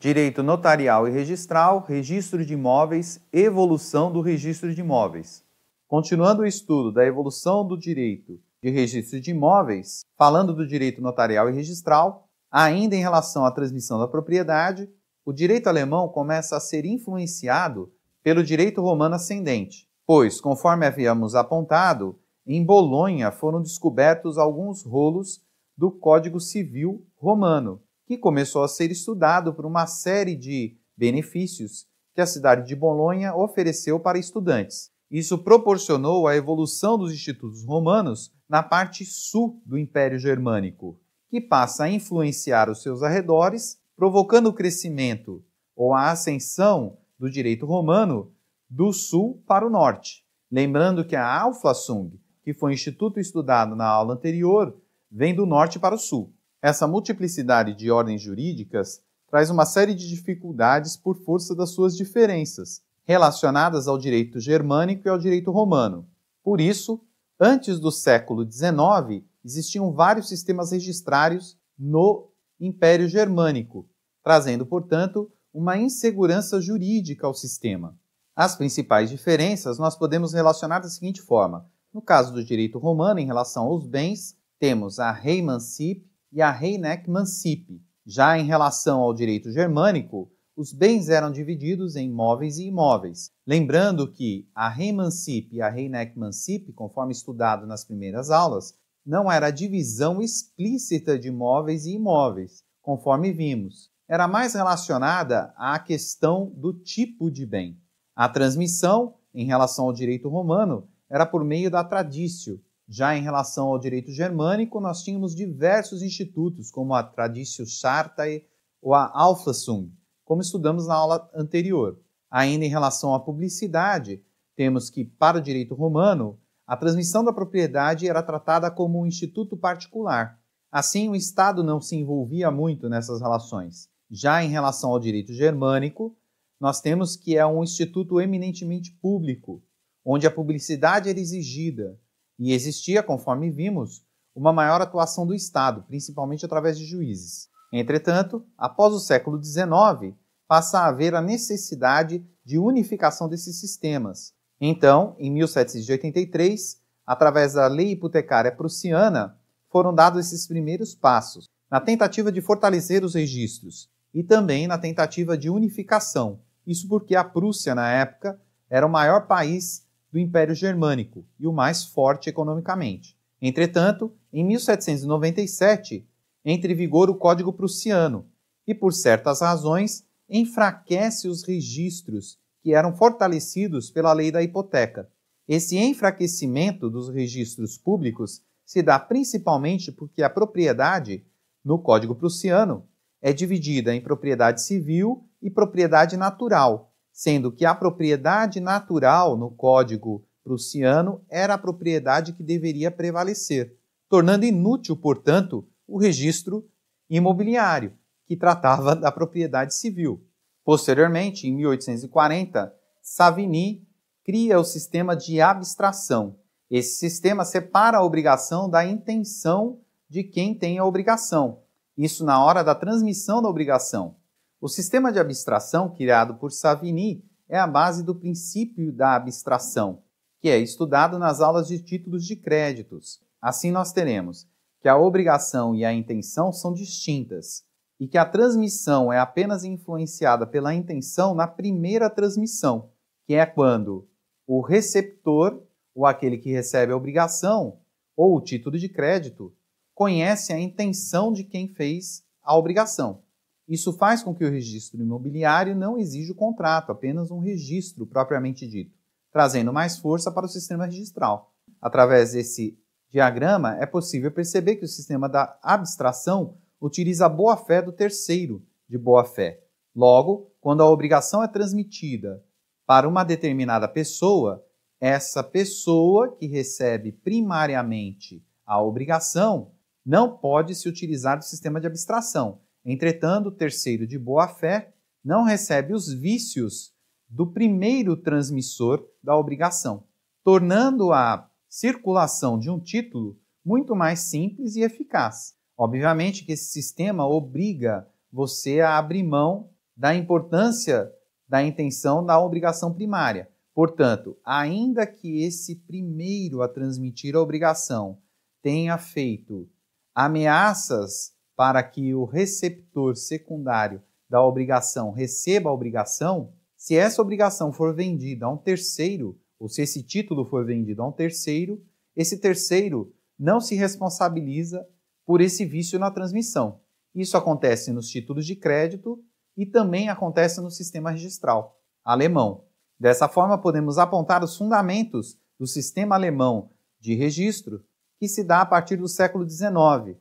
Direito notarial e registral, registro de imóveis, evolução do registro de imóveis. Continuando o estudo da evolução do direito de registro de imóveis, falando do direito notarial e registral, ainda em relação à transmissão da propriedade, o direito alemão começa a ser influenciado pelo direito romano ascendente, pois, conforme havíamos apontado, em Bolonha foram descobertos alguns rolos do Código Civil romano, que começou a ser estudado por uma série de benefícios que a cidade de Bolonha ofereceu para estudantes. Isso proporcionou a evolução dos institutos romanos na parte sul do Império Germânico, que passa a influenciar os seus arredores, provocando o crescimento ou a ascensão do direito romano do sul para o norte. Lembrando que a Auffassung, que foi o instituto estudado na aula anterior, vem do norte para o sul. Essa multiplicidade de ordens jurídicas traz uma série de dificuldades por força das suas diferenças, relacionadas ao direito germânico e ao direito romano. Por isso, antes do século XIX, existiam vários sistemas registrários no Império Germânico, trazendo, portanto, uma insegurança jurídica ao sistema. As principais diferenças nós podemos relacionar da seguinte forma. No caso do direito romano, em relação aos bens, temos a Reimansip e a Reinecmansip. Já em relação ao direito germânico, os bens eram divididos em móveis e imóveis. Lembrando que a Reimansip e a Reinecmansip, conforme estudado nas primeiras aulas, não era a divisão explícita de móveis e imóveis, conforme vimos. Era mais relacionada à questão do tipo de bem. A transmissão, em relação ao direito romano, era por meio da traditio. Já em relação ao direito germânico, nós tínhamos diversos institutos, como a Traditio Chartae ou a Auffassung, como estudamos na aula anterior. Ainda em relação à publicidade, temos que, para o direito romano, a transmissão da propriedade era tratada como um instituto particular. Assim, o Estado não se envolvia muito nessas relações. Já em relação ao direito germânico, nós temos que é um instituto eminentemente público, onde a publicidade era exigida, e existia, conforme vimos, uma maior atuação do Estado, principalmente através de juízes. Entretanto, após o século XIX, passa a haver a necessidade de unificação desses sistemas. Então, em 1783, através da Lei Hipotecária Prussiana, foram dados esses primeiros passos, na tentativa de fortalecer os registros e também na tentativa de unificação. Isso porque a Prússia, na época, era o maior país do Império Germânico e o mais forte economicamente. Entretanto, em 1797, entra em vigor o Código Prussiano e, por certas razões, enfraquece os registros que eram fortalecidos pela lei da hipoteca. Esse enfraquecimento dos registros públicos se dá principalmente porque a propriedade, no Código Prussiano, é dividida em propriedade civil e propriedade natural, sendo que a propriedade natural no Código Prussiano era a propriedade que deveria prevalecer, tornando inútil, portanto, o registro imobiliário, que tratava da propriedade civil. Posteriormente, em 1840, Savigny cria o sistema de abstração. Esse sistema separa a obrigação da intenção de quem tem a obrigação, isso na hora da transmissão da obrigação. O sistema de abstração criado por Savigny é a base do princípio da abstração, que é estudado nas aulas de títulos de créditos. Assim nós teremos que a obrigação e a intenção são distintas e que a transmissão é apenas influenciada pela intenção na primeira transmissão, que é quando o receptor, ou aquele que recebe a obrigação, ou o título de crédito, conhece a intenção de quem fez a obrigação. Isso faz com que o registro imobiliário não exija o contrato, apenas um registro propriamente dito, trazendo mais força para o sistema registral. Através desse diagrama, é possível perceber que o sistema da abstração utiliza a boa-fé do terceiro de boa-fé. Logo, quando a obrigação é transmitida para uma determinada pessoa, essa pessoa que recebe primariamente a obrigação não pode se utilizar do sistema de abstração. Entretanto, o terceiro de boa-fé não recebe os vícios do primeiro transmissor da obrigação, tornando a circulação de um título muito mais simples e eficaz. Obviamente que esse sistema obriga você a abrir mão da importância da intenção da obrigação primária. Portanto, ainda que esse primeiro a transmitir a obrigação tenha feito ameaças para que o receptor secundário da obrigação receba a obrigação, se essa obrigação for vendida a um terceiro, ou se esse título for vendido a um terceiro, esse terceiro não se responsabiliza por esse vício na transmissão. Isso acontece nos títulos de crédito e também acontece no sistema registral alemão. Dessa forma, podemos apontar os fundamentos do sistema alemão de registro que se dá a partir do século XIX,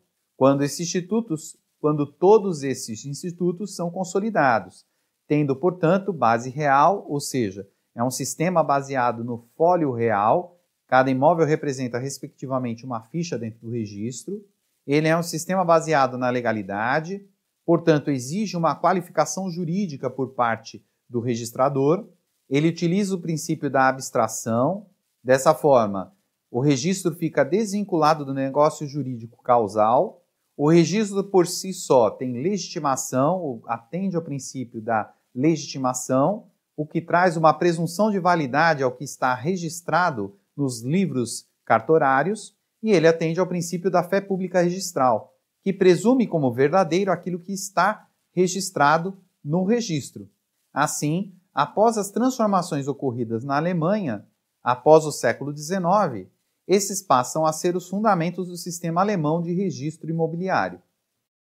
quando todos esses institutos são consolidados, tendo, portanto, base real, ou seja, é um sistema baseado no fólio real. Cada imóvel representa, respectivamente, uma ficha dentro do registro. Ele é um sistema baseado na legalidade, portanto, exige uma qualificação jurídica por parte do registrador. Ele utiliza o princípio da abstração. Dessa forma, o registro fica desvinculado do negócio jurídico causal. O registro por si só tem legitimação, atende ao princípio da legitimação, o que traz uma presunção de validade ao que está registrado nos livros cartorários, e ele atende ao princípio da fé pública registral, que presume como verdadeiro aquilo que está registrado no registro. Assim, após as transformações ocorridas na Alemanha, após o século XIX, esses passam a ser os fundamentos do sistema alemão de registro imobiliário.